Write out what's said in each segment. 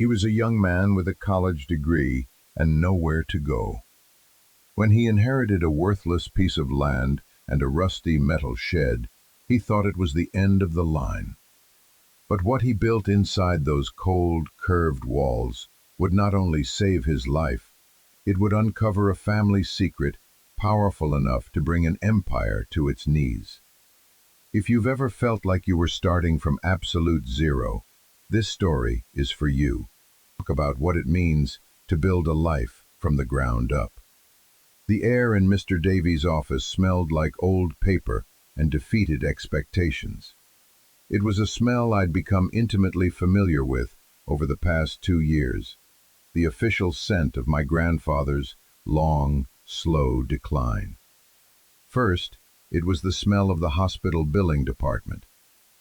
He was a young man with a college degree and nowhere to go. When he inherited a worthless piece of land and a rusty metal shed, he thought it was the end of the line. But what he built inside those cold, curved walls would not only save his life, it would uncover a family secret powerful enough to bring an empire to its knees. If you've ever felt like you were starting from absolute zero, this story is for you. Talk about what it means to build a life from the ground up. The air in Mr. Davies' office smelled like old paper and defeated expectations. It was a smell I'd become intimately familiar with over the past 2 years, the official scent of my grandfather's long, slow decline. First, it was the smell of the hospital billing department,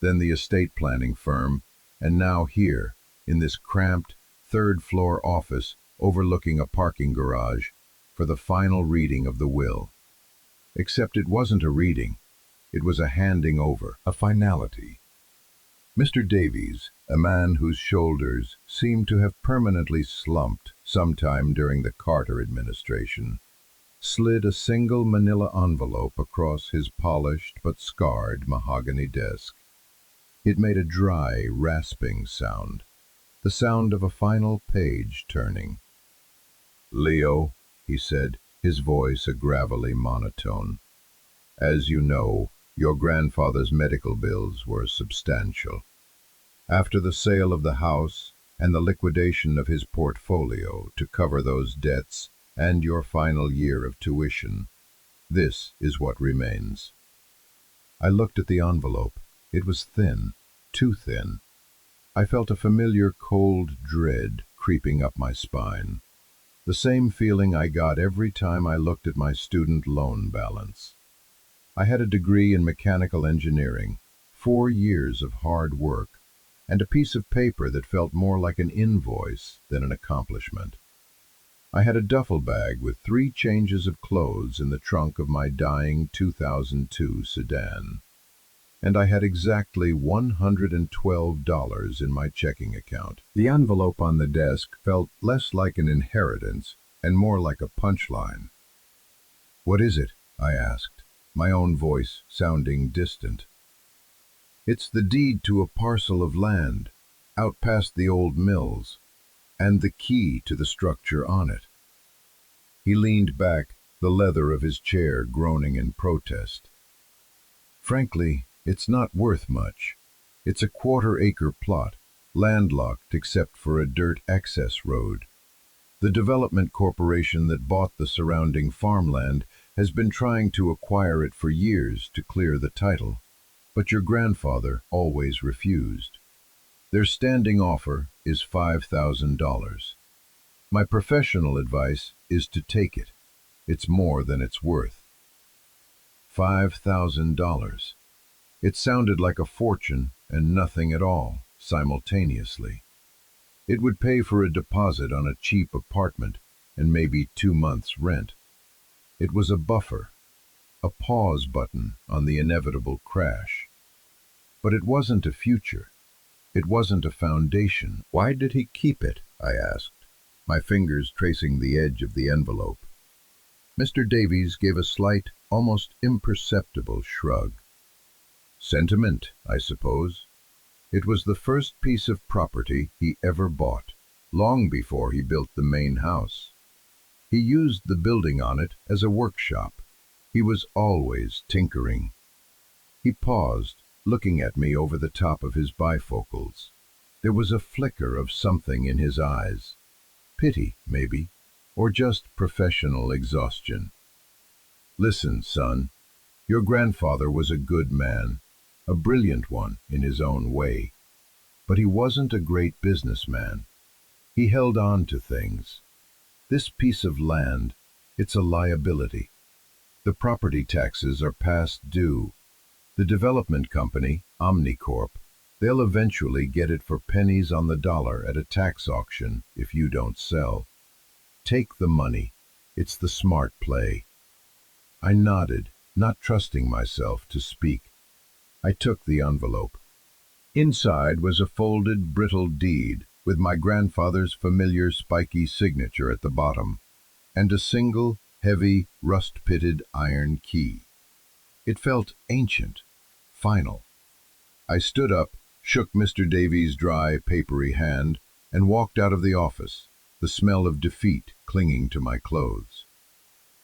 then the estate planning firm, and now here, in this cramped, third-floor office overlooking a parking garage, for the final reading of the will. Except it wasn't a reading, it was a handing over, a finality. Mr. Davies, a man whose shoulders seemed to have permanently slumped sometime during the Carter administration, slid a single manila envelope across his polished but scarred mahogany desk. It made a dry, rasping sound, the sound of a final page turning. "Leo," he said, his voice a gravelly monotone, "as you know, your grandfather's medical bills were substantial. After the sale of the house and the liquidation of his portfolio to cover those debts and your final year of tuition, this is what remains." I looked at the envelope. It was thin, too thin. I felt a familiar cold dread creeping up my spine. The same feeling I got every time I looked at my student loan balance. I had a degree in mechanical engineering, 4 years of hard work, and a piece of paper that felt more like an invoice than an accomplishment. I had a duffel bag with 3 changes of clothes in the trunk of my dying 2002 sedan. And I had exactly $112 in my checking account. The envelope on the desk felt less like an inheritance and more like a punchline. "What is it?" I asked, my own voice sounding distant. "It's the deed to a parcel of land, out past the old mills, and the key to the structure on it." He leaned back, the leather of his chair groaning in protest. "Frankly, it's not worth much. It's a 1/4-acre plot, landlocked except for a dirt access road. The development corporation that bought the surrounding farmland has been trying to acquire it for years to clear the title, but your grandfather always refused. Their standing offer is $5,000. My professional advice is to take it. It's more than it's worth." $5,000. It sounded like a fortune and nothing at all, simultaneously. It would pay for a deposit on a cheap apartment and maybe 2 months' rent. It was a buffer, a pause button on the inevitable crash. But it wasn't a future. It wasn't a foundation. "Why did he keep it?" I asked, my fingers tracing the edge of the envelope. Mr. Davies gave a slight, almost imperceptible shrug. "Sentiment, I suppose. It was the first piece of property he ever bought, long before he built the main house. He used the building on it as a workshop. He was always tinkering." He paused, looking at me over the top of his bifocals. There was a flicker of something in his eyes. Pity, maybe, or just professional exhaustion. "Listen, son, your grandfather was a good man, a brilliant one in his own way. But he wasn't a great businessman. He held on to things. This piece of land, it's a liability. The property taxes are past due. The development company, Omnicorp, they'll eventually get it for pennies on the dollar at a tax auction if you don't sell. Take the money. It's the smart play." I nodded, not trusting myself to speak. I took the envelope. Inside was a folded, brittle deed, with my grandfather's familiar spiky signature at the bottom, and a single, heavy, rust-pitted iron key. It felt ancient, final. I stood up, shook Mr. Davies' dry, papery hand, and walked out of the office, the smell of defeat clinging to my clothes.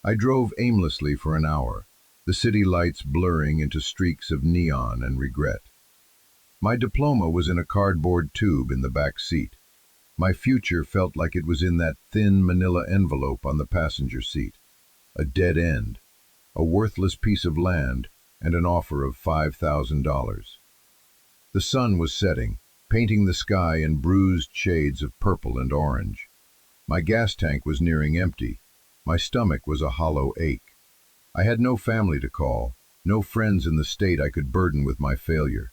I drove aimlessly for an hour, the city lights blurring into streaks of neon and regret. My diploma was in a cardboard tube in the back seat. My future felt like it was in that thin manila envelope on the passenger seat. A dead end, a worthless piece of land, and an offer of $5,000. The sun was setting, painting the sky in bruised shades of purple and orange. My gas tank was nearing empty. My stomach was a hollow ache. I had no family to call, no friends in the state I could burden with my failure.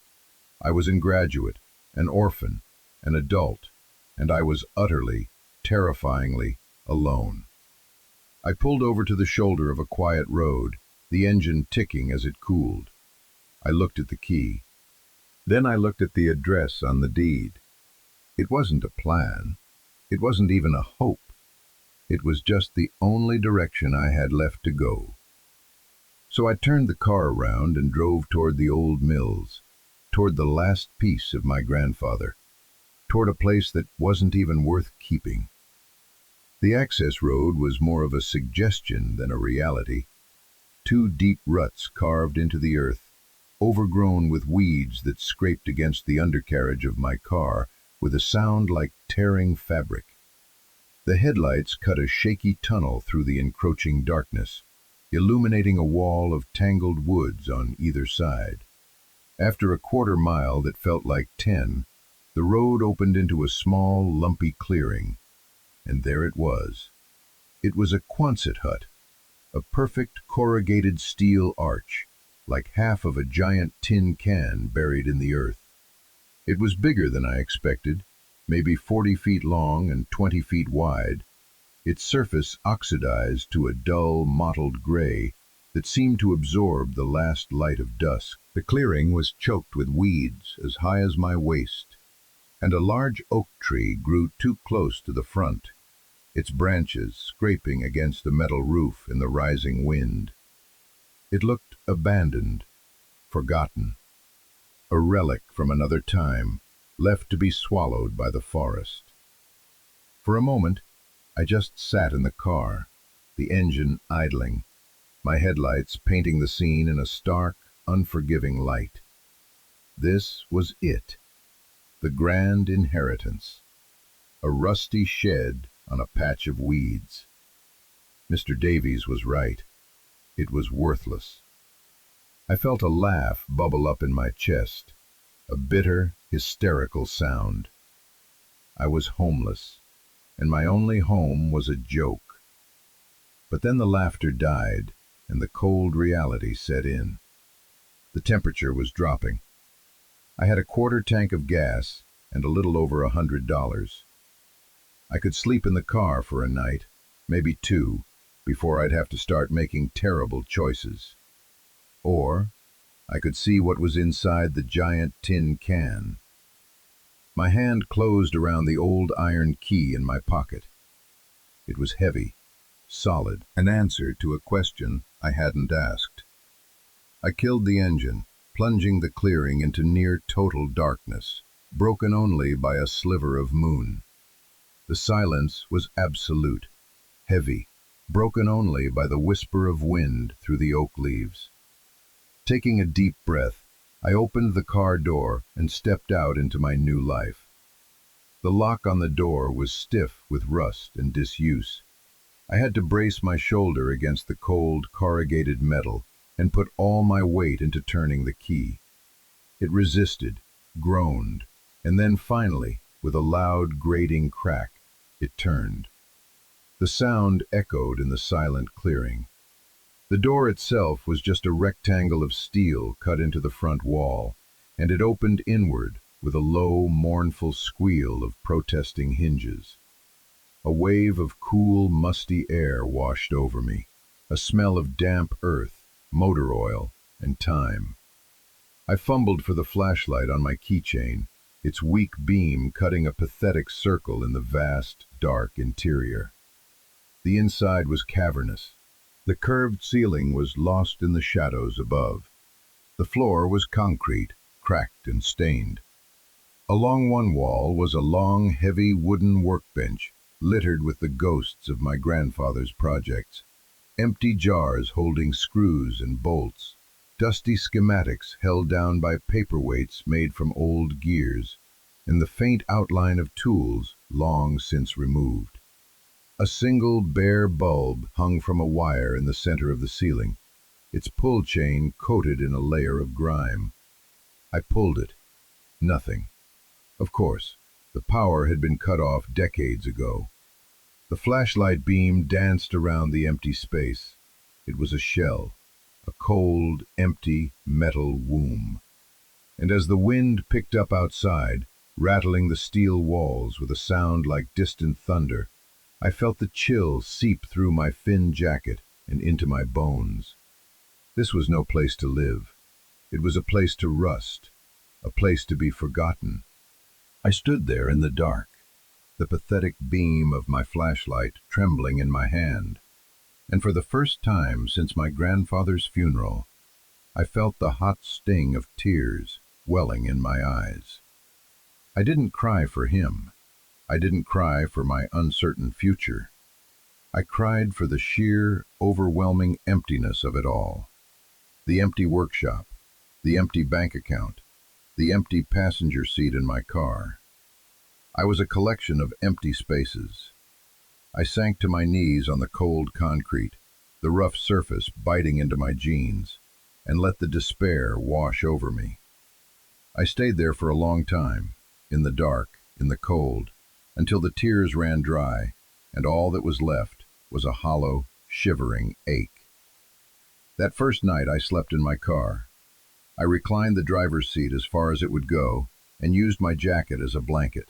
I was in graduate, an orphan, an adult, and I was utterly, terrifyingly alone. I pulled over to the shoulder of a quiet road, the engine ticking as it cooled. I looked at the key. Then I looked at the address on the deed. It wasn't a plan. It wasn't even a hope. It was just the only direction I had left to go. So I turned the car around and drove toward the old mills, toward the last piece of my grandfather, toward a place that wasn't even worth keeping. The access road was more of a suggestion than a reality. 2 deep ruts carved into the earth, overgrown with weeds that scraped against the undercarriage of my car with a sound like tearing fabric. The headlights cut a shaky tunnel through the encroaching darkness, illuminating a wall of tangled woods on either side. After a quarter-mile that felt like 10, the road opened into a small, lumpy clearing, and there it was. It was a Quonset hut, a perfect corrugated steel arch, like half of a giant tin can buried in the earth. It was bigger than I expected, maybe 40 feet long and 20 feet wide, its surface oxidized to a dull, mottled gray that seemed to absorb the last light of dusk. The clearing was choked with weeds as high as my waist, and a large oak tree grew too close to the front, its branches scraping against the metal roof in the rising wind. It looked abandoned, forgotten, a relic from another time, left to be swallowed by the forest. For a moment, I just sat in the car, the engine idling, my headlights painting the scene in a stark, unforgiving light. This was it, the grand inheritance, a rusty shed on a patch of weeds. Mr. Davies was right. It was worthless. I felt a laugh bubble up in my chest, a bitter, hysterical sound. I was homeless, and my only home was a joke. But then the laughter died, and the cold reality set in. The temperature was dropping. I had a quarter tank of gas and a little over $100. I could sleep in the car for a night, maybe 2, before I'd have to start making terrible choices. Or I could see what was inside the giant tin can. My hand closed around the old iron key in my pocket. It was heavy, solid, an answer to a question I hadn't asked. I killed the engine, plunging the clearing into near-total darkness, broken only by a sliver of moon. The silence was absolute, heavy, broken only by the whisper of wind through the oak leaves. Taking a deep breath, I opened the car door and stepped out into my new life. The lock on the door was stiff with rust and disuse. I had to brace my shoulder against the cold, corrugated metal and put all my weight into turning the key. It resisted, groaned, and then finally, with a loud, grating crack, it turned. The sound echoed in the silent clearing. The door itself was just a rectangle of steel cut into the front wall, and it opened inward with a low, mournful squeal of protesting hinges. A wave of cool, musty air washed over me, a smell of damp earth, motor oil, and time. I fumbled for the flashlight on my keychain, its weak beam cutting a pathetic circle in the vast, dark interior. The inside was cavernous. The curved ceiling was lost in the shadows above. The floor was concrete, cracked and stained. Along one wall was a long, heavy wooden workbench, littered with the ghosts of my grandfather's projects. Empty jars holding screws and bolts, dusty schematics held down by paperweights made from old gears, and the faint outline of tools long since removed. A single bare bulb hung from a wire in the center of the ceiling, its pull chain coated in a layer of grime. I pulled it. Nothing. Of course, the power had been cut off decades ago. The flashlight beam danced around the empty space. It was a shell, a cold, empty, metal womb. And as the wind picked up outside, rattling the steel walls with a sound like distant thunder, I felt the chill seep through my thin jacket and into my bones. This was no place to live. It was a place to rust, a place to be forgotten. I stood there in the dark, the pathetic beam of my flashlight trembling in my hand, and for the first time since my grandfather's funeral, I felt the hot sting of tears welling in my eyes. I didn't cry for him. I didn't cry for my uncertain future. I cried for the sheer, overwhelming emptiness of it all. The empty workshop, the empty bank account, the empty passenger seat in my car. I was a collection of empty spaces. I sank to my knees on the cold concrete, the rough surface biting into my jeans, and let the despair wash over me. I stayed there for a long time, in the dark, in the cold, until the tears ran dry, and all that was left was a hollow, shivering ache. That first night I slept in my car. I reclined the driver's seat as far as it would go, and used my jacket as a blanket.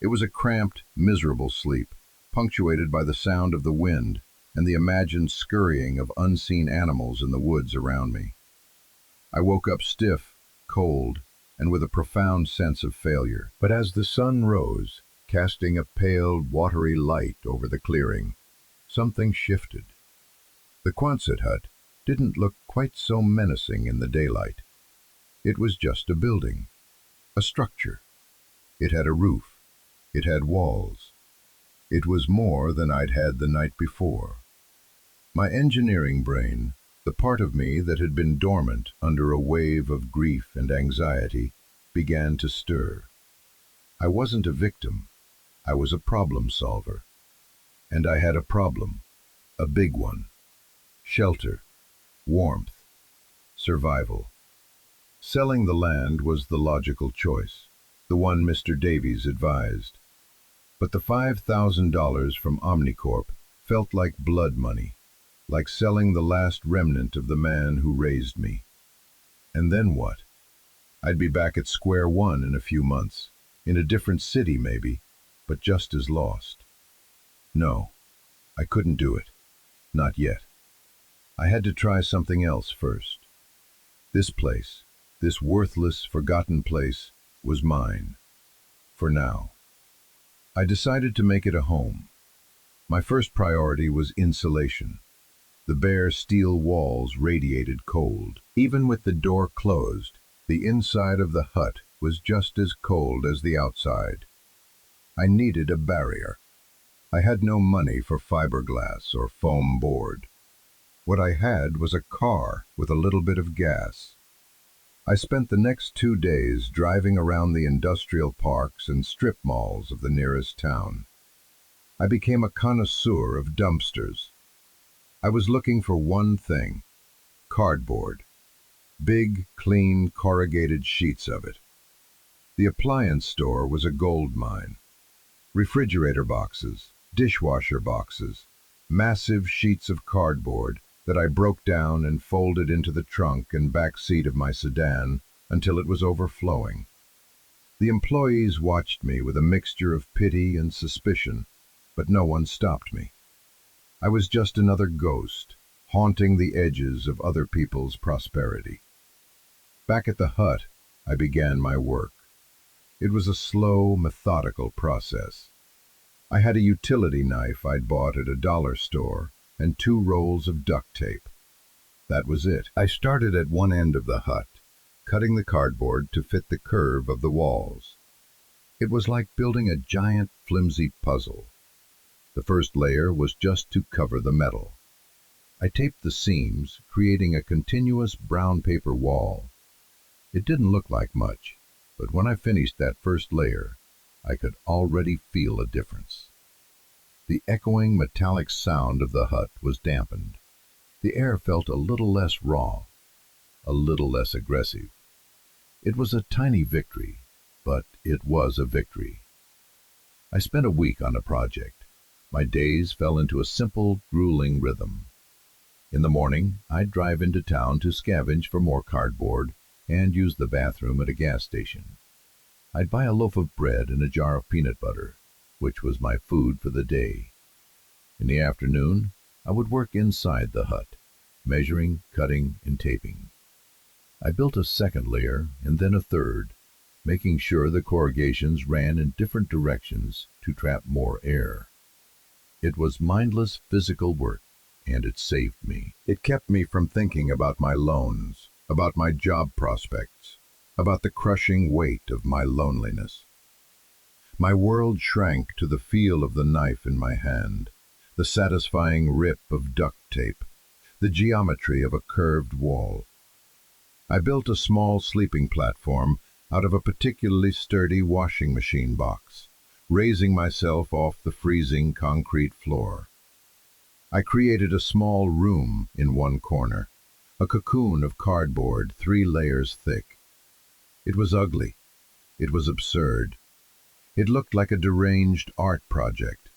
It was a cramped, miserable sleep, punctuated by the sound of the wind and the imagined scurrying of unseen animals in the woods around me. I woke up stiff, cold, and with a profound sense of failure. But as the sun rose, casting a pale, watery light over the clearing, something shifted. The Quonset hut didn't look quite so menacing in the daylight. It was just a building, a structure. It had a roof. It had walls. It was more than I'd had the night before. My engineering brain, the part of me that had been dormant under a wave of grief and anxiety, began to stir. I wasn't a victim. I was a problem solver. And I had a problem, a big one. Shelter, warmth, survival. Selling the land was the logical choice, the one Mr. Davies advised. But the $5,000 from Omnicorp felt like blood money, like selling the last remnant of the man who raised me. And then what? I'd be back at square one in a few months, in a different city maybe, but just as lost. No, I couldn't do it. Not yet. I had to try something else first. This place, this worthless, forgotten place, was mine. For now. I decided to make it a home. My first priority was insulation. The bare steel walls radiated cold. Even with the door closed, the inside of the hut was just as cold as the outside. I needed a barrier. I had no money for fiberglass or foam board. What I had was a car with a little bit of gas. I spent the next 2 days driving around the industrial parks and strip malls of the nearest town. I became a connoisseur of dumpsters. I was looking for one thing: cardboard. Big, clean, corrugated sheets of it. The appliance store was a gold mine. Refrigerator boxes, dishwasher boxes, massive sheets of cardboard that I broke down and folded into the trunk and back seat of my sedan until it was overflowing. The employees watched me with a mixture of pity and suspicion, but no one stopped me. I was just another ghost, haunting the edges of other people's prosperity. Back at the hut, I began my work. It was a slow, methodical process. I had a utility knife I'd bought at a dollar store and 2 rolls of duct tape. That was it. I started at one end of the hut, cutting the cardboard to fit the curve of the walls. It was like building a giant, flimsy puzzle. The first layer was just to cover the metal. I taped the seams, creating a continuous brown paper wall. It didn't look like much, but when I finished that first layer, I could already feel a difference. The echoing metallic sound of the hut was dampened. The air felt a little less raw, a little less aggressive. It was a tiny victory, but it was a victory. I spent a week on the project. My days fell into a simple, grueling rhythm. In the morning, I'd drive into town to scavenge for more cardboard and use the bathroom at a gas station. I'd buy a loaf of bread and a jar of peanut butter, which was my food for the day. In the afternoon, I would work inside the hut, measuring, cutting, and taping. I built a second layer and then a third, making sure the corrugations ran in different directions to trap more air. It was mindless physical work, and it saved me. It kept me from thinking about my loans, about my job prospects, about the crushing weight of my loneliness. My world shrank to the feel of the knife in my hand, the satisfying rip of duct tape, the geometry of a curved wall. I built a small sleeping platform out of a particularly sturdy washing machine box, raising myself off the freezing concrete floor. I created a small room in one corner, a cocoon of cardboard 3 layers thick. It was ugly. It was absurd. It looked like a deranged art project.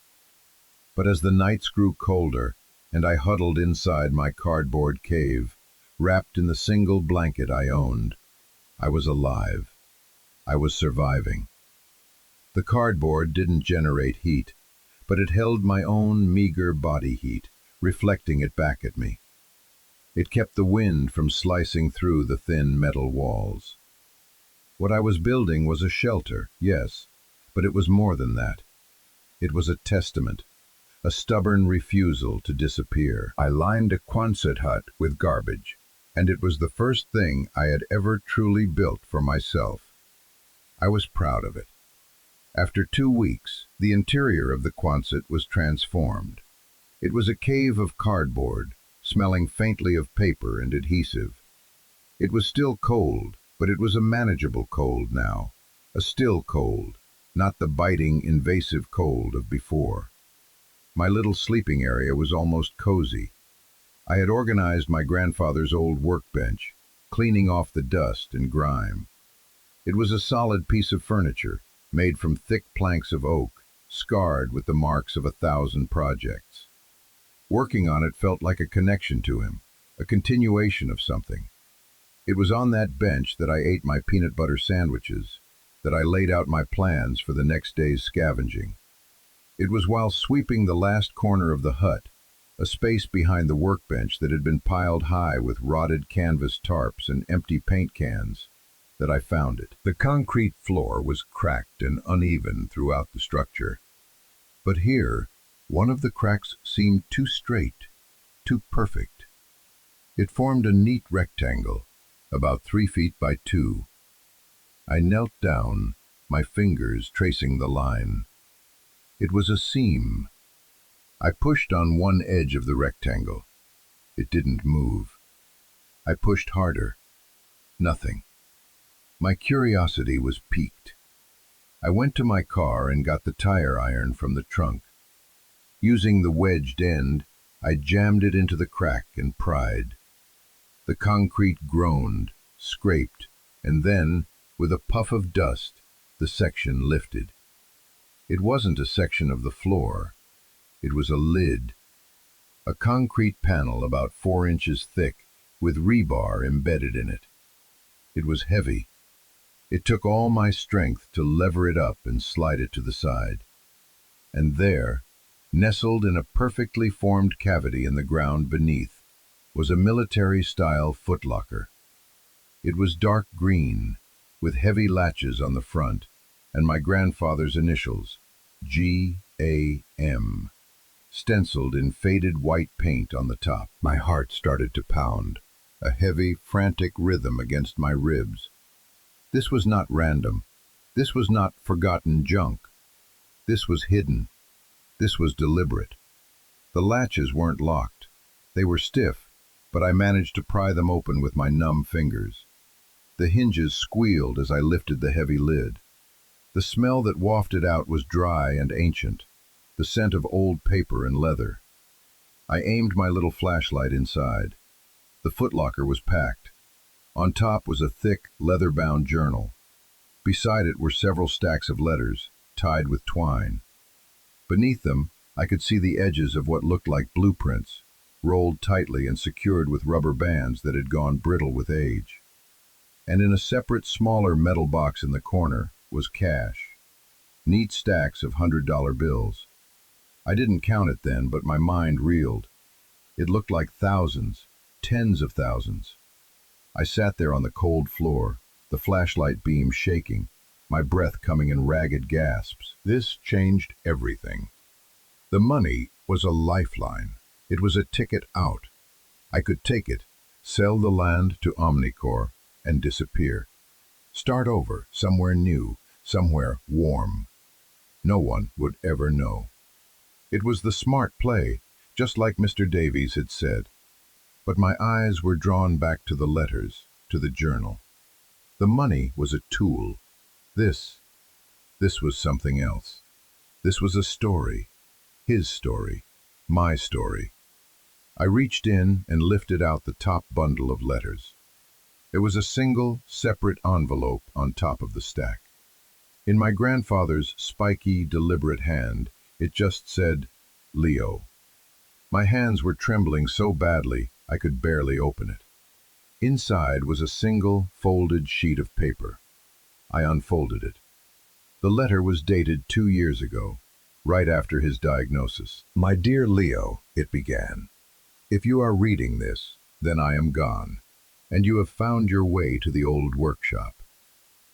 But as the nights grew colder and I huddled inside my cardboard cave, wrapped in the single blanket I owned, I was alive. I was surviving. The cardboard didn't generate heat, but it held my own meager body heat, reflecting it back at me. It kept the wind from slicing through the thin metal walls. What I was building was a shelter, yes, but it was more than that. It was a testament, a stubborn refusal to disappear. I lined a Quonset hut with garbage, and it was the first thing I had ever truly built for myself. I was proud of it. After 2 weeks, the interior of the Quonset was transformed. It was a cave of cardboard, smelling faintly of paper and adhesive. It was still cold, but it was a manageable cold now, a still cold, not the biting, invasive cold of before. My little sleeping area was almost cozy. I had organized my grandfather's old workbench, cleaning off the dust and grime. It was a solid piece of furniture, made from thick planks of oak, scarred with the marks of 1,000 projects. Working on it felt like a connection to him, a continuation of something. It was on that bench that I ate my peanut butter sandwiches, that I laid out my plans for the next day's scavenging. It was while sweeping the last corner of the hut, a space behind the workbench that had been piled high with rotted canvas tarps and empty paint cans, that I found it. The concrete floor was cracked and uneven throughout the structure. But here, one of the cracks seemed too straight, too perfect. It formed a neat rectangle, about 3 feet by 2. I knelt down, my fingers tracing the line. It was a seam. I pushed on one edge of the rectangle. It didn't move. I pushed harder. Nothing. My curiosity was piqued. I went to my car and got the tire iron from the trunk. Using the wedged end, I jammed it into the crack and pried. The concrete groaned, scraped, and then, with a puff of dust, the section lifted. It wasn't a section of the floor. It was a lid. A concrete panel about 4 inches thick, with rebar embedded in it. It was heavy. It took all my strength to lever it up and slide it to the side. And there, nestled in a perfectly formed cavity in the ground beneath, was a military-style footlocker. It was dark green, with heavy latches on the front, and my grandfather's initials, G.A.M., stenciled in faded white paint on the top. My heart started to pound, a heavy, frantic rhythm against my ribs. This was not random. This was not forgotten junk. This was hidden. This was deliberate. The latches weren't locked. They were stiff, but I managed to pry them open with my numb fingers. The hinges squealed as I lifted the heavy lid. The smell that wafted out was dry and ancient, the scent of old paper and leather. I aimed my little flashlight inside. The footlocker was packed. On top was a thick, leather-bound journal. Beside it were several stacks of letters, tied with twine. Beneath them, I could see the edges of what looked like blueprints, rolled tightly and secured with rubber bands that had gone brittle with age. And in a separate, smaller metal box in the corner was cash. Neat stacks of $100 bills. I didn't count it then, but my mind reeled. It looked like thousands, tens of thousands. I sat there on the cold floor, the flashlight beam shaking, my breath coming in ragged gasps. This changed everything. The money was a lifeline. It was a ticket out. I could take it, sell the land to Omnicorp, and disappear. Start over, somewhere new, somewhere warm. No one would ever know. It was the smart play, just like Mr. Davies had said. But my eyes were drawn back to the letters, to the journal. The money was a tool. This was something else. This was a story. His story. My story. I reached in and lifted out the top bundle of letters. There was a single, separate envelope on top of the stack. In my grandfather's spiky, deliberate hand, it just said, Leo. My hands were trembling so badly I could barely open it. Inside was a single, folded sheet of paper. I unfolded it. The letter was dated 2 years ago, right after his diagnosis. My dear Leo, it began. If you are reading this, then I am gone, and you have found your way to the old workshop.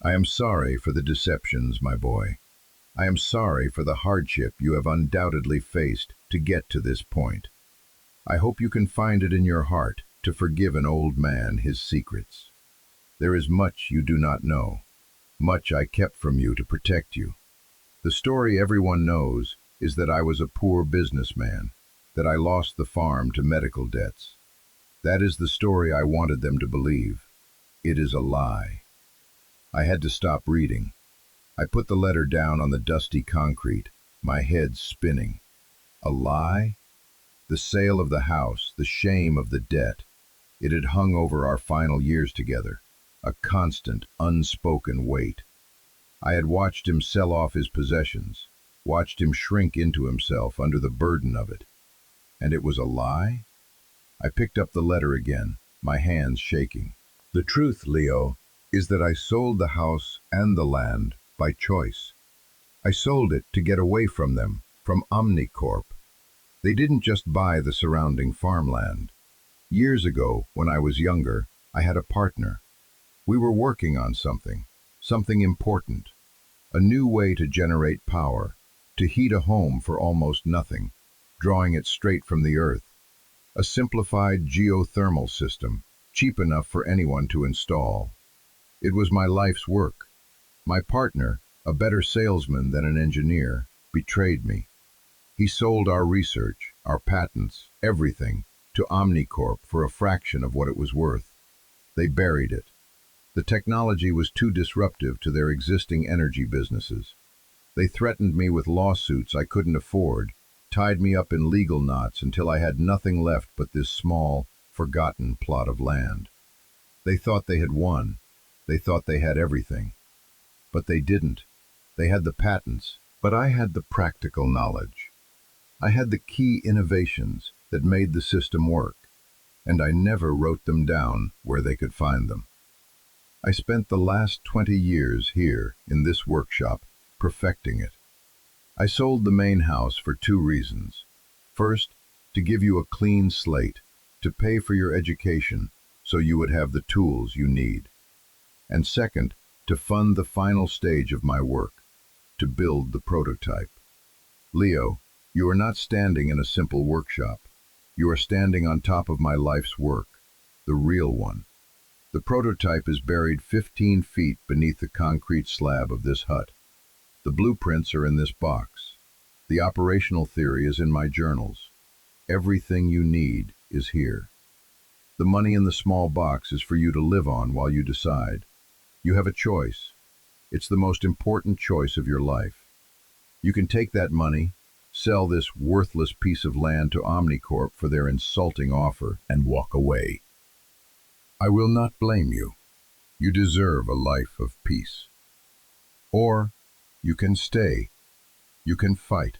I am sorry for the deceptions, my boy. I am sorry for the hardship you have undoubtedly faced to get to this point. I hope you can find it in your heart to forgive an old man his secrets. There is much you do not know, much I kept from you to protect you. The story everyone knows is that I was a poor businessman, that I lost the farm to medical debts. That is the story I wanted them to believe. It is a lie. I had to stop reading. I put the letter down on the dusty concrete, my head spinning. A lie? The sale of the house, the shame of the debt. It had hung over our final years together, a constant, unspoken weight. I had watched him sell off his possessions, watched him shrink into himself under the burden of it. And it was a lie? I picked up the letter again, my hands shaking. The truth, Leo, is that I sold the house and the land by choice. I sold it to get away from them, from Omnicorp. They didn't just buy the surrounding farmland. Years ago, when I was younger, I had a partner. We were working on something important. A new way to generate power, to heat a home for almost nothing, drawing it straight from the earth. A simplified geothermal system, cheap enough for anyone to install. It was my life's work. My partner, a better salesman than an engineer, betrayed me. He sold our research, our patents, everything, to Omnicorp for a fraction of what it was worth. They buried it. The technology was too disruptive to their existing energy businesses. They threatened me with lawsuits I couldn't afford, tied me up in legal knots until I had nothing left but this small, forgotten plot of land. They thought they had won. They thought they had everything. But they didn't. They had the patents, but I had the practical knowledge. I had the key innovations that made the system work, and I never wrote them down where they could find them. I spent the last 20 years here in this workshop perfecting it. I sold the main house for 2 reasons. First, to give you a clean slate, to pay for your education so you would have the tools you need. And second, to fund the final stage of my work, to build the prototype. Leo, you are not standing in a simple workshop. You are standing on top of my life's work, the real one. The prototype is buried 15 feet beneath the concrete slab of this hut. The blueprints are in this box. The operational theory is in my journals. Everything you need is here. The money in the small box is for you to live on while you decide. You have a choice. It's the most important choice of your life. You can take that money, sell this worthless piece of land to Omnicorp for their insulting offer, and walk away. I will not blame you. You deserve a life of peace. Or you can stay. You can fight.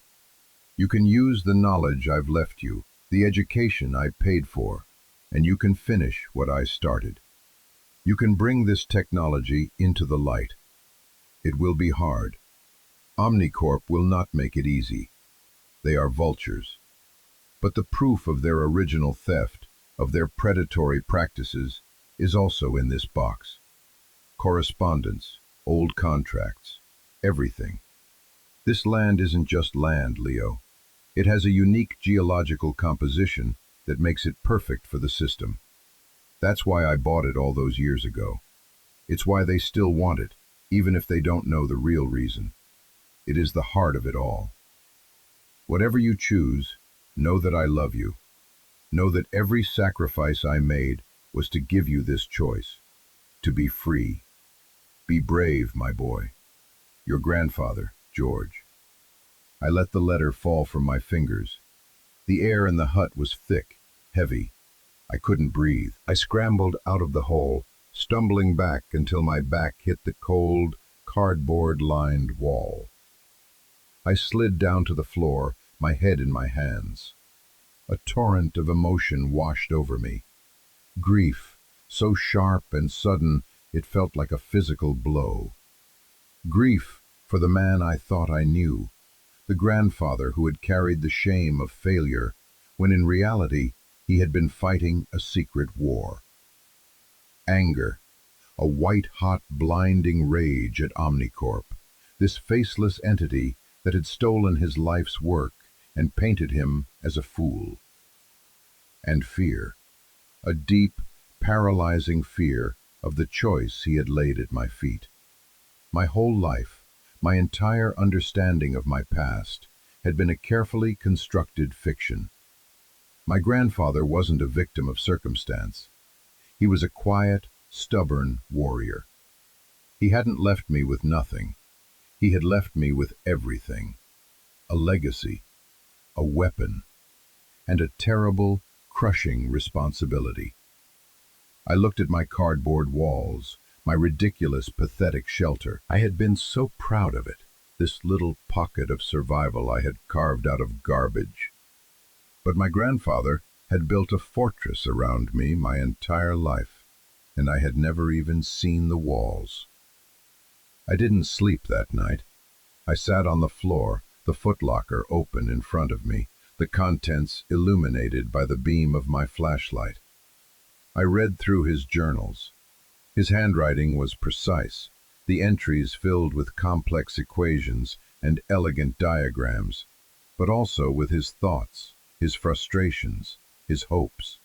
You can use the knowledge I've left you, the education I paid for, and you can finish what I started. You can bring this technology into the light. It will be hard. Omnicorp will not make it easy. They are vultures. But the proof of their original theft, of their predatory practices, is also in this box. Correspondence, old contracts, everything. This land isn't just land, Leo. It has a unique geological composition that makes it perfect for the system. That's why I bought it all those years ago. It's why they still want it, even if they don't know the real reason. It is the heart of it all. Whatever you choose, know that I love you. Know that every sacrifice I made was to give you this choice, to be free. Be brave, my boy. Your grandfather, George. I let the letter fall from my fingers. The air in the hut was thick, heavy. I couldn't breathe. I scrambled out of the hole, stumbling back until my back hit the cold, cardboard-lined wall. I slid down to the floor, my head in my hands. A torrent of emotion washed over me. Grief, so sharp and sudden it felt like a physical blow. Grief for the man I thought I knew, the grandfather who had carried the shame of failure, when in reality he had been fighting a secret war. Anger, a white-hot, blinding rage at Omnicorp, this faceless entity that had stolen his life's work and painted him as a fool. And fear, a deep, paralyzing fear of the choice he had laid at my feet. My whole life, my entire understanding of my past, had been a carefully constructed fiction. My grandfather wasn't a victim of circumstance. He was a quiet, stubborn warrior. He hadn't left me with nothing. He had left me with everything. A legacy, a weapon, and a terrible, crushing responsibility. I looked at my cardboard walls, my ridiculous, pathetic shelter. I had been so proud of it, this little pocket of survival I had carved out of garbage. But my grandfather had built a fortress around me my entire life, and I had never even seen the walls. I didn't sleep that night. I sat on the floor, the footlocker open in front of me, the contents illuminated by the beam of my flashlight. I read through his journals. His handwriting was precise, the entries filled with complex equations and elegant diagrams, but also with his thoughts, his frustrations, his hopes.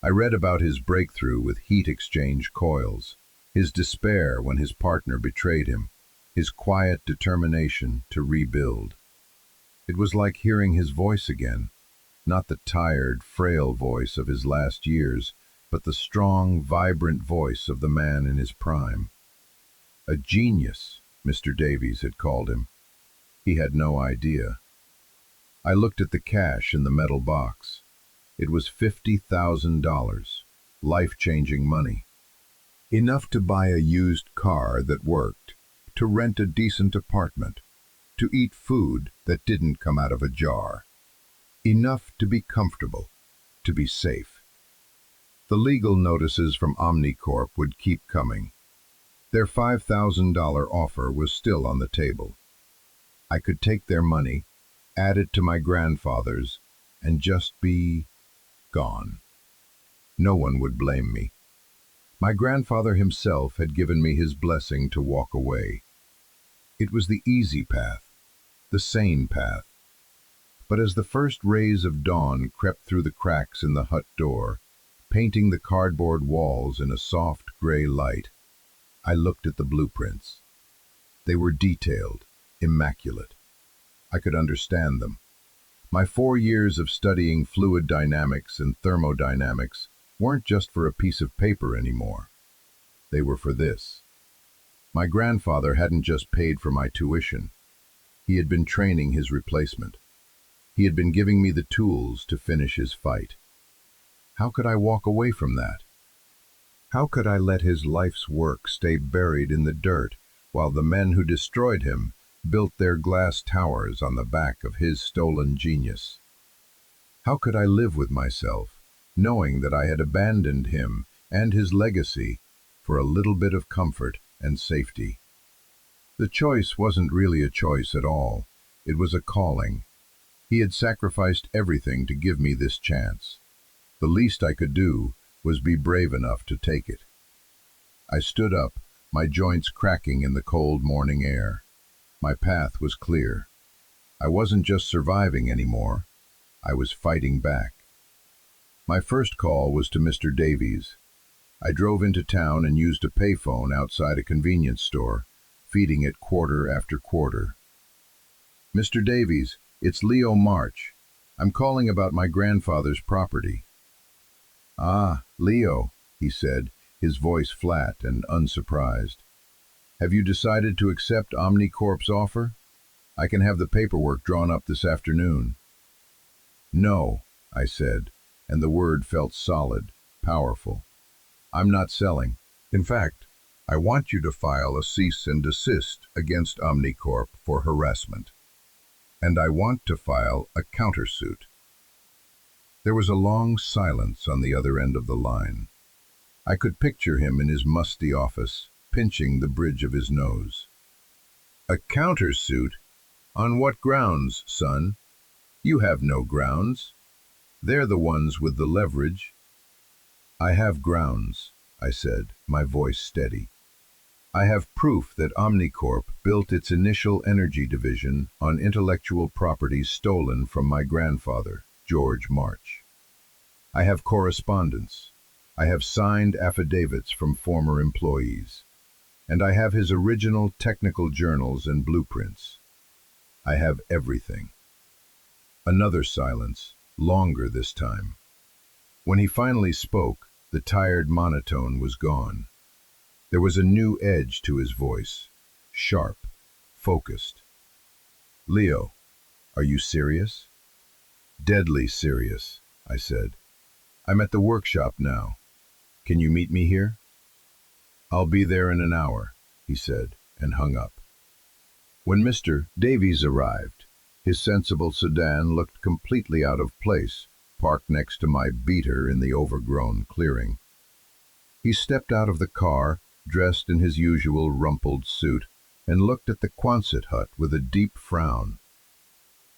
I read about his breakthrough with heat exchange coils, his despair when his partner betrayed him, his quiet determination to rebuild. It was like hearing his voice again, not the tired, frail voice of his last years, but the strong, vibrant voice of the man in his prime. A genius, Mr. Davies had called him. He had no idea. I looked at the cash in the metal box. It was $50,000, life-changing money. Enough to buy a used car that worked, to rent a decent apartment, to eat food that didn't come out of a jar. Enough to be comfortable, to be safe. The legal notices from Omnicorp would keep coming. Their $5,000 offer was still on the table. I could take their money, add it to my grandfather's, and just be gone. No one would blame me. My grandfather himself had given me his blessing to walk away. It was the easy path, the sane path. But as the first rays of dawn crept through the cracks in the hut door, painting the cardboard walls in a soft gray light, I looked at the blueprints. They were detailed, immaculate. I could understand them. My 4 years of studying fluid dynamics and thermodynamics weren't just for a piece of paper anymore. They were for this. My grandfather hadn't just paid for my tuition. He had been training his replacement. He had been giving me the tools to finish his fight. How could I walk away from that? How could I let his life's work stay buried in the dirt while the men who destroyed him built their glass towers on the back of his stolen genius? How could I live with myself, knowing that I had abandoned him and his legacy for a little bit of comfort and safety? The choice wasn't really a choice at all. It was a calling. He had sacrificed everything to give me this chance. The least I could do was be brave enough to take it. I stood up, my joints cracking in the cold morning air. My path was clear. I wasn't just surviving anymore. I was fighting back. My first call was to Mr. Davies. I drove into town and used a payphone outside a convenience store, feeding it quarter after quarter. "Mr. Davies, it's Leo March. I'm calling about my grandfather's property." "Ah, Leo," he said, his voice flat and unsurprised. "Have you decided to accept Omnicorp's offer? I can have the paperwork drawn up this afternoon." "No," I said, and the word felt solid, powerful. "I'm not selling. In fact, I want you to file a cease and desist against Omnicorp for harassment. And I want to file a countersuit." There was a long silence on the other end of the line. I could picture him in his musty office, pinching the bridge of his nose. "A countersuit? On what grounds, son? You have no grounds. They're the ones with the leverage." "I have grounds," I said, my voice steady. "I have proof that Omnicorp built its initial energy division on intellectual property stolen from my grandfather, George March. I have correspondence. I have signed affidavits from former employees. And I have his original technical journals and blueprints. I have everything." Another silence, longer this time. When he finally spoke, the tired monotone was gone. There was a new edge to his voice, sharp, focused. "Leo, are you serious?" "Deadly serious," I said. "I'm at the workshop now. Can you meet me here?" "I'll be there in an hour," he said, and hung up. When Mr. Davies arrived, his sensible sedan looked completely out of place, parked next to my beater in the overgrown clearing. He stepped out of the car, dressed in his usual rumpled suit, and looked at the Quonset hut with a deep frown.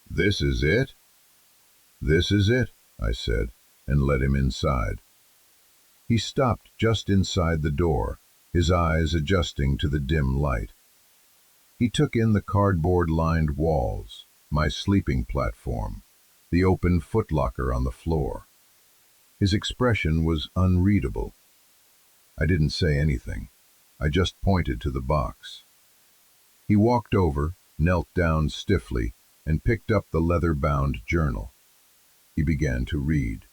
"This is it?" "This is it," I said, and led him inside. He stopped just inside the door, his eyes adjusting to the dim light. He took in the cardboard-lined walls, my sleeping platform, the open footlocker on the floor. His expression was unreadable. I didn't say anything. I just pointed to the box. He walked over, knelt down stiffly, and picked up the leather-bound journal. He began to read.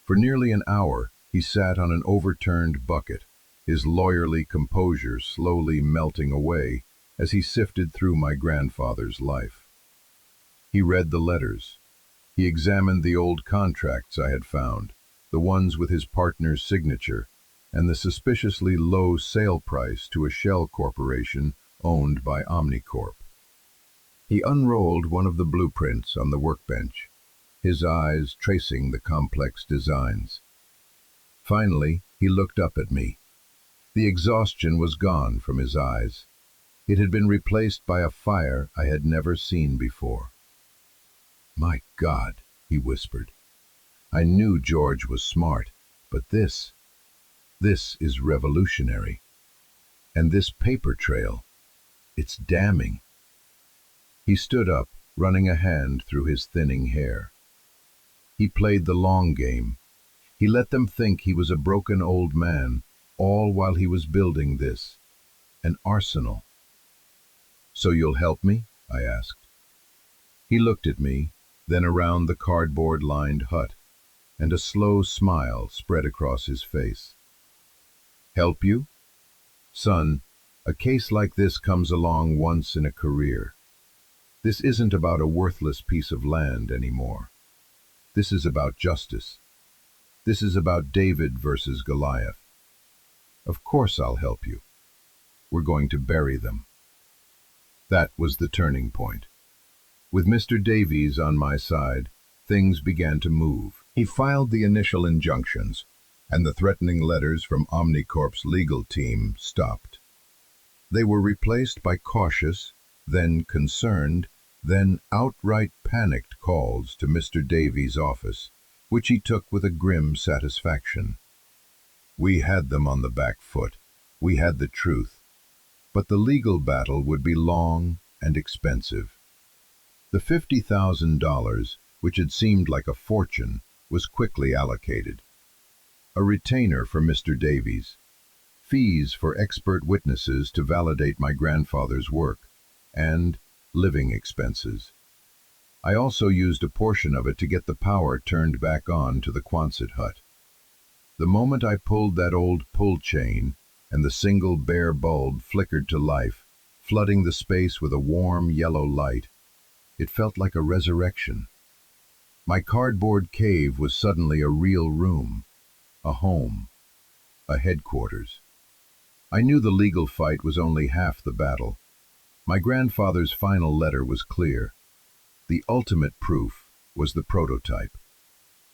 For nearly an hour, he sat on an overturned bucket, his lawyerly composure slowly melting away as he sifted through my grandfather's life. He read the letters. He examined the old contracts I had found, the ones with his partner's signature, and the suspiciously low sale price to a shell corporation owned by Omnicorp. He unrolled one of the blueprints on the workbench, his eyes tracing the complex designs. Finally, he looked up at me. The exhaustion was gone from his eyes. It had been replaced by a fire I had never seen before. "My God," he whispered. "I knew George was smart, but this is revolutionary. And this paper trail, It's damning." He stood up, running a hand through his thinning hair. He played the long game. He let them think he was a broken old man, all while he was building this, an arsenal. "So you'll help me?" I asked. He looked at me, then around the cardboard-lined hut, and a slow smile spread across his face. "Help you? Son, a case like this comes along once in a career. This isn't about a worthless piece of land anymore. This is about justice. This is about David versus Goliath. Of course I'll help you. We're going to bury them." That was the turning point. With Mr. Davies on my side, things began to move. He filed the initial injunctions, and the threatening letters from Omnicorp's legal team stopped. They were replaced by cautious, then concerned, then outright panicked calls to Mr. Davies' office, which he took with a grim satisfaction. We had them on the back foot. We had the truth. But the legal battle would be long and expensive. The $50,000, which had seemed like a fortune, was quickly allocated. A retainer for Mr. Davies, fees for expert witnesses to validate my grandfather's work, and living expenses. I also used a portion of it to get the power turned back on to the Quonset hut. The moment I pulled that old pull chain, and the single bare bulb flickered to life, flooding the space with a warm yellow light, it felt like a resurrection. My cardboard cave was suddenly a real room, a home, a headquarters. I knew the legal fight was only half the battle. My grandfather's final letter was clear. The ultimate proof was the prototype.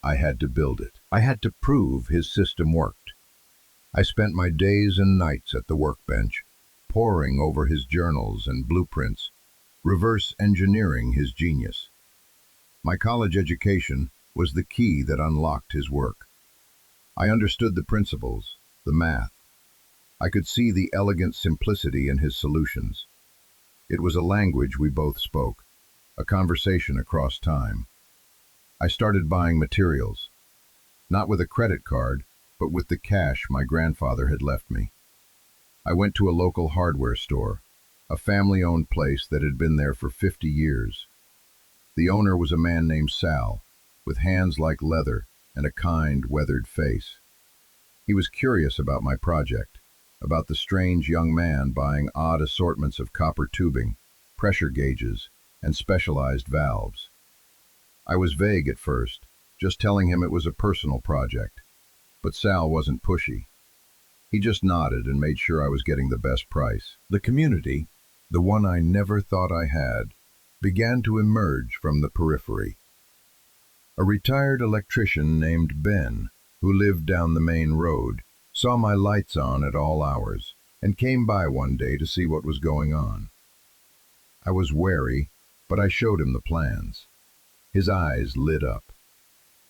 I had to build it. I had to prove his system worked. I spent my days and nights at the workbench, poring over his journals and blueprints, reverse engineering his genius. My college education was the key that unlocked his work. I understood the principles, the math. I could see the elegant simplicity in his solutions. It was a language we both spoke, a conversation across time. I started buying materials, not with a credit card, but with the cash my grandfather had left me. I went to a local hardware store, a family-owned place that had been there for 50 years. The owner was a man named Sal, with hands like leather and a kind, weathered face. He was curious about my project, about the strange young man buying odd assortments of copper tubing, pressure gauges, and specialized valves. I was vague at first, just telling him it was a personal project. But Sal wasn't pushy. He just nodded and made sure I was getting the best price. The community, the one I never thought I had, began to emerge from the periphery. A retired electrician named Ben, who lived down the main road, saw my lights on at all hours and came by one day to see what was going on. I was wary, but I showed him the plans. His eyes lit up.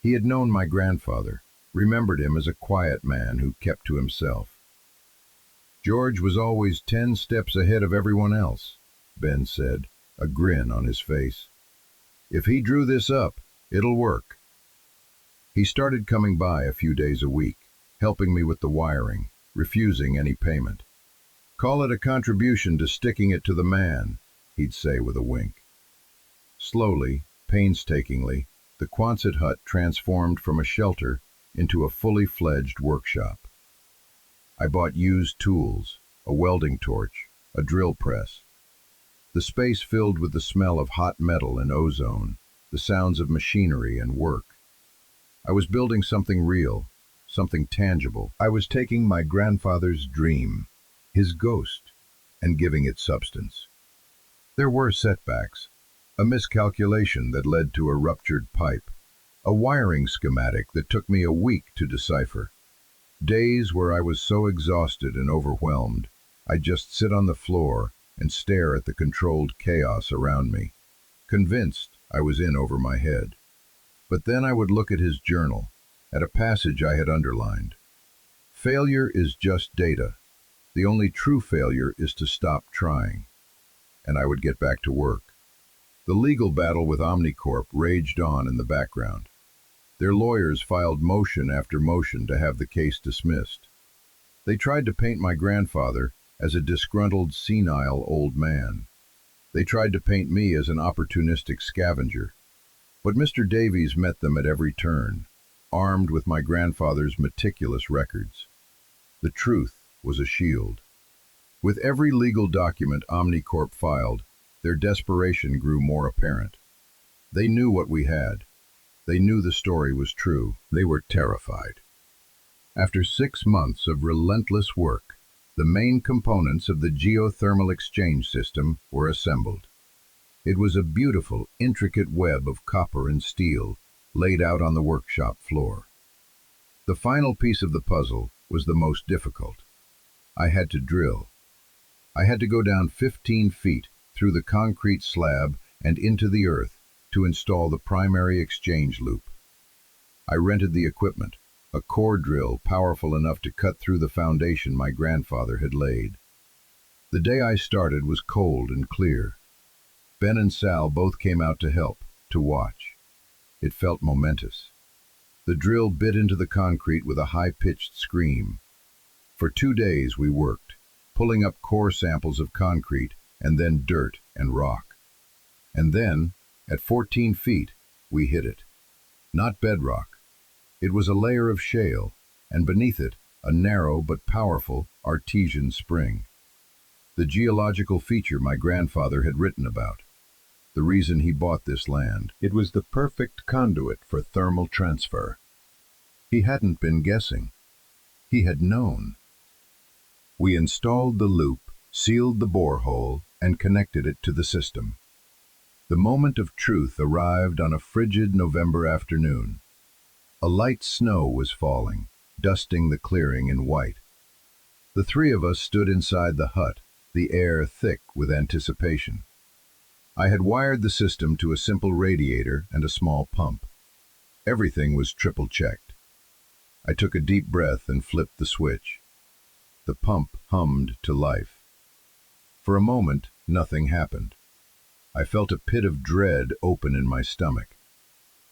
He had known my grandfather, remembered him as a quiet man who kept to himself. "George was always 10 steps ahead of everyone else," Ben said, a grin on his face. "If he drew this up, it'll work." He started coming by a few days a week, helping me with the wiring, refusing any payment. "Call it a contribution to sticking it to the man," he'd say with a wink. Slowly, painstakingly, the Quonset hut transformed from a shelter into a fully fledged workshop. I bought used tools, a welding torch, a drill press. The space filled with the smell of hot metal and ozone, the sounds of machinery and work. I was building something real, something tangible. I was taking my grandfather's dream, his ghost, and giving it substance. There were setbacks, a miscalculation that led to a ruptured pipe, a wiring schematic that took me a week to decipher. Days where I was so exhausted and overwhelmed, I'd just sit on the floor and stare at the controlled chaos around me, convinced I was in over my head. But then I would look at his journal, at a passage I had underlined. "Failure is just data. The only true failure is to stop trying." and I would get back to work. The legal battle with Omnicorp raged on in the background. Their lawyers filed motion after motion to have the case dismissed. They tried to paint my grandfather as a disgruntled, senile old man. They tried to paint me as an opportunistic scavenger. But Mr. Davies met them at every turn, armed with my grandfather's meticulous records. The truth was a shield. With every legal document Omnicorp filed, their desperation grew more apparent. They knew what we had. They knew the story was true. They were terrified. After 6 months of relentless work, the main components of the geothermal exchange system were assembled. It was a beautiful, intricate web of copper and steel laid out on the workshop floor. The final piece of the puzzle was the most difficult. I had to drill. I had to go down 15 feet through the concrete slab and into the earth to install the primary exchange loop. I rented the equipment, a core drill powerful enough to cut through the foundation my grandfather had laid. The day I started was cold and clear. Ben and Sal both came out to help, to watch. It felt momentous. The drill bit into the concrete with a high-pitched scream. For 2 days we worked, pulling up core samples of concrete and then dirt and rock. And then, at 14 feet, we hit it. Not bedrock. It was a layer of shale, and beneath it, a narrow but powerful artesian spring. The geological feature my grandfather had written about. The reason he bought this land. It was the perfect conduit for thermal transfer. He hadn't been guessing. He had known. We installed the loop, sealed the borehole, and connected it to the system. The moment of truth arrived on a frigid November afternoon. A light snow was falling, dusting the clearing in white. The 3 of us stood inside the hut, the air thick with anticipation. I had wired the system to a simple radiator and a small pump. Everything was triple-checked. I took a deep breath and flipped the switch. The pump hummed to life. For a moment, nothing happened. I felt a pit of dread open in my stomach.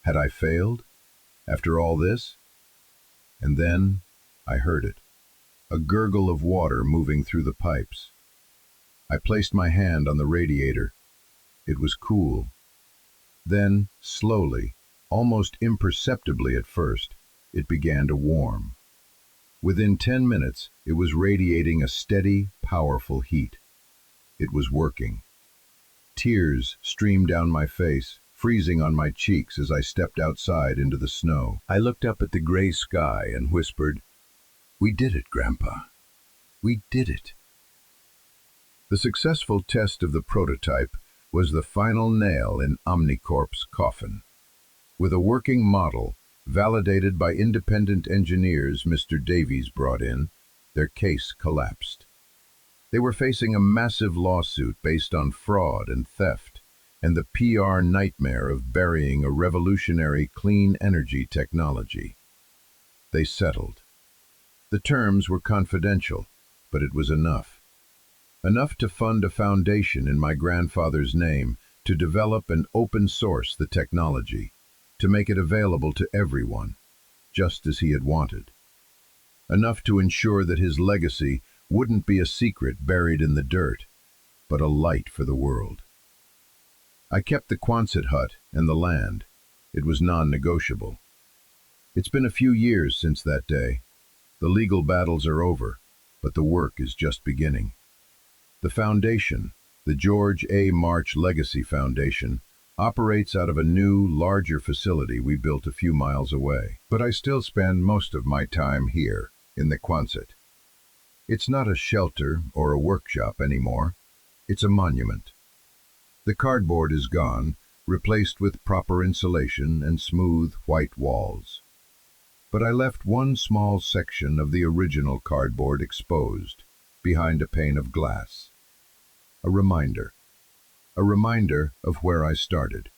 Had I failed? After all this? And then I heard it. A gurgle of water moving through the pipes. I placed my hand on the radiator. It was cool. Then, slowly, almost imperceptibly at first, it began to warm. Within 10 minutes, it was radiating a steady, powerful heat. It was working. Tears streamed down my face, freezing on my cheeks as I stepped outside into the snow. I looked up at the gray sky and whispered, "We did it, Grandpa. We did it." The successful test of the prototype was the final nail in Omnicorp's coffin. With a working model, validated by independent engineers Mr. Davies brought in, their case collapsed. They were facing a massive lawsuit based on fraud and theft, and the PR nightmare of burying a revolutionary clean energy technology. They settled. The terms were confidential, but it was enough. Enough to fund a foundation in my grandfather's name to develop and open source the technology, to make it available to everyone, just as he had wanted. Enough to ensure that his legacy wouldn't be a secret buried in the dirt, but a light for the world. I kept the Quonset hut and the land. It was non-negotiable. It's been a few years since that day. The legal battles are over, but the work is just beginning. The foundation, the George A. March Legacy Foundation, operates out of a new, larger facility we built a few miles away. But I still spend most of my time here, in the Quonset. It's not a shelter or a workshop anymore. It's a monument. The cardboard is gone, replaced with proper insulation and smooth, white walls. But I left one small section of the original cardboard exposed, behind a pane of glass. A reminder of where I started.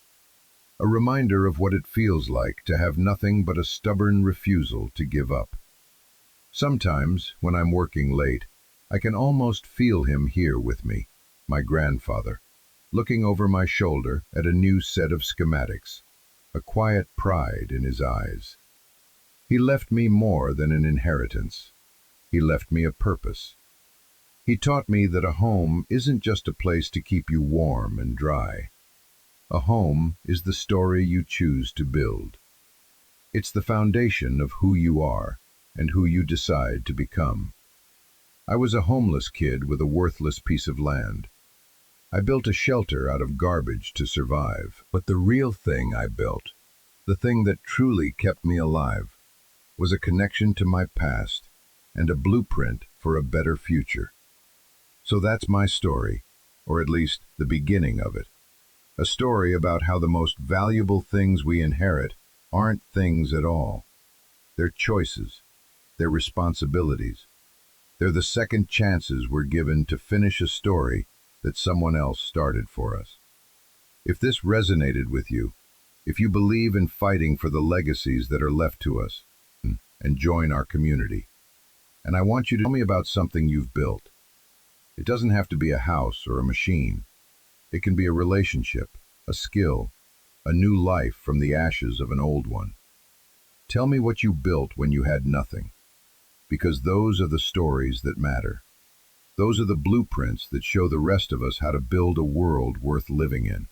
A reminder of what it feels like to have nothing but a stubborn refusal to give up. Sometimes, when I'm working late, I can almost feel him here with me, my grandfather. looking over my shoulder at a new set of schematics, a quiet pride in his eyes. He left me more than an inheritance. He left me a purpose. He taught me that a home isn't just a place to keep you warm and dry. A home is the story you choose to build. It's the foundation of who you are and who you decide to become. I was a homeless kid with a worthless piece of land. I built a shelter out of garbage to survive, but the real thing I built, the thing that truly kept me alive, was a connection to my past and a blueprint for a better future. So that's my story, or at least the beginning of it. A story about how the most valuable things we inherit aren't things at all. They're choices. They're responsibilities. They're the second chances we're given to finish a story that someone else started for us. If this resonated with you, if you believe in fighting for the legacies that are left to us, and join our community. And I want you to tell me about something you've built. It doesn't have to be a house or a machine. It can be a relationship, a skill, a new life from the ashes of an old one. Tell me what you built when you had nothing, because those are the stories that matter. Those are the blueprints that show the rest of us how to build a world worth living in.